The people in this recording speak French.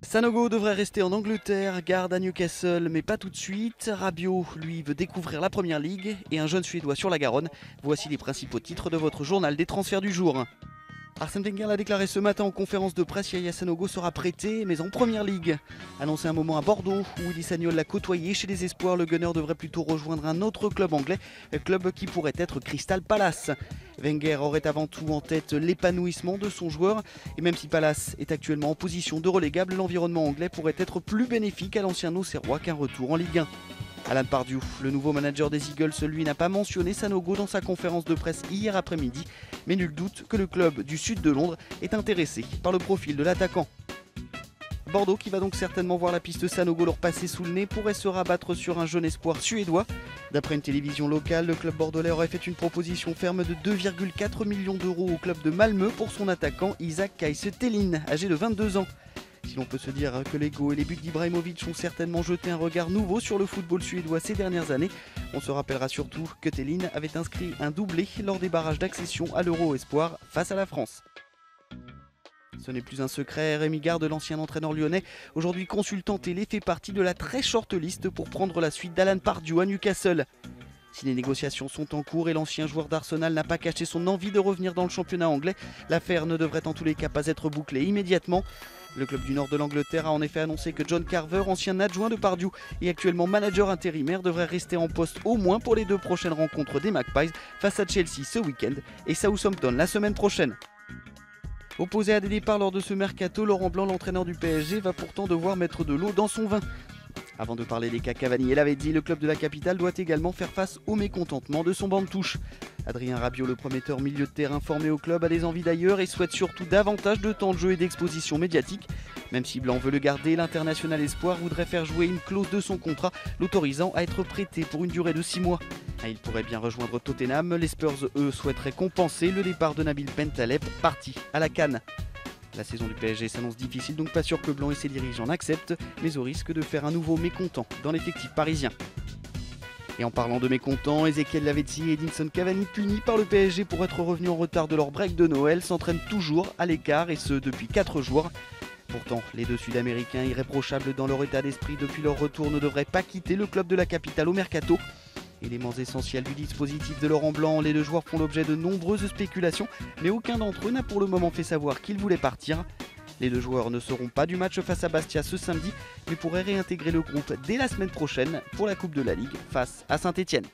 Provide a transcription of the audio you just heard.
Sanogo devrait rester en Angleterre, garde à Newcastle, mais pas tout de suite. Rabiot, lui, veut découvrir la Première Ligue et un jeune Suédois sur la Garonne. Voici les principaux titres de votre journal des transferts du jour. Arsène Wenger l'a déclaré ce matin en conférence de presse, Yaya Sanogo sera prêté, mais en Première Ligue. Annoncé un moment à Bordeaux, où Willy Sagnol l'a côtoyé chez les Espoirs, le Gunner devrait plutôt rejoindre un autre club anglais, club qui pourrait être Crystal Palace. Wenger aurait avant tout en tête l'épanouissement de son joueur, et même si Palace est actuellement en position de relégable, l'environnement anglais pourrait être plus bénéfique à l'ancien Auxerrois qu'un retour en Ligue 1. Alan Pardew, le nouveau manager des Eagles, lui n'a pas mentionné Sanogo dans sa conférence de presse hier après-midi, mais nul doute que le club du sud de Londres est intéressé par le profil de l'attaquant. Bordeaux, qui va donc certainement voir la piste Sanogo leur passer sous le nez, pourrait se rabattre sur un jeune espoir suédois. D'après une télévision locale, le club bordelais aurait fait une proposition ferme de 2,4 millions d'euros au club de Malmö pour son attaquant Isaac Kiese Thelin, âgé de 22 ans. Si l'on peut se dire que l'ego et les buts d'Ibrahimovic ont certainement jeté un regard nouveau sur le football suédois ces dernières années, on se rappellera surtout que Thelin avait inscrit un doublé lors des barrages d'accession à l'Euro Espoir face à la France. Ce n'est plus un secret, Rémi Garde, l'ancien entraîneur lyonnais, aujourd'hui consultant télé, fait partie de la très short liste pour prendre la suite d'Alan Pardew à Newcastle. Si les négociations sont en cours et l'ancien joueur d'Arsenal n'a pas caché son envie de revenir dans le championnat anglais, l'affaire ne devrait en tous les cas pas être bouclée immédiatement. Le club du nord de l'Angleterre a en effet annoncé que John Carver, ancien adjoint de Pardew et actuellement manager intérimaire, devrait rester en poste au moins pour les 2 prochaines rencontres des Magpies face à Chelsea ce week-end et Southampton la semaine prochaine. Opposé à des départs lors de ce mercato, Laurent Blanc, l'entraîneur du PSG, va pourtant devoir mettre de l'eau dans son vin. Avant de parler des cas Cavani et Lavezzi, le club de la capitale doit également faire face au mécontentement de son banc de touche. Adrien Rabiot, le prometteur milieu de terrain formé au club, a des envies d'ailleurs et souhaite surtout davantage de temps de jeu et d'exposition médiatique. Même si Blanc veut le garder, l'international espoir voudrait faire jouer une clause de son contrat l'autorisant à être prêté pour une durée de 6 mois. Il pourrait bien rejoindre Tottenham, les Spurs eux souhaiteraient compenser le départ de Nabil Bentaleb, parti à la CAN. La saison du PSG s'annonce difficile, donc pas sûr que Blanc et ses dirigeants l'acceptent, mais au risque de faire un nouveau mécontent dans l'effectif parisien. Et en parlant de mécontents, Ezequiel Lavezzi et Edinson Cavani, punis par le PSG pour être revenus en retard de leur break de Noël, s'entraînent toujours à l'écart et ce depuis 4 jours. Pourtant, les deux Sud-Américains, irréprochables dans leur état d'esprit depuis leur retour, ne devraient pas quitter le club de la capitale au mercato. Éléments essentiels du dispositif de Laurent Blanc, les deux joueurs font l'objet de nombreuses spéculations, mais aucun d'entre eux n'a pour le moment fait savoir qu'ils voulaient partir. Les deux joueurs ne seront pas du match face à Bastia ce samedi, mais pourraient réintégrer le groupe dès la semaine prochaine pour la Coupe de la Ligue face à Saint-Etienne.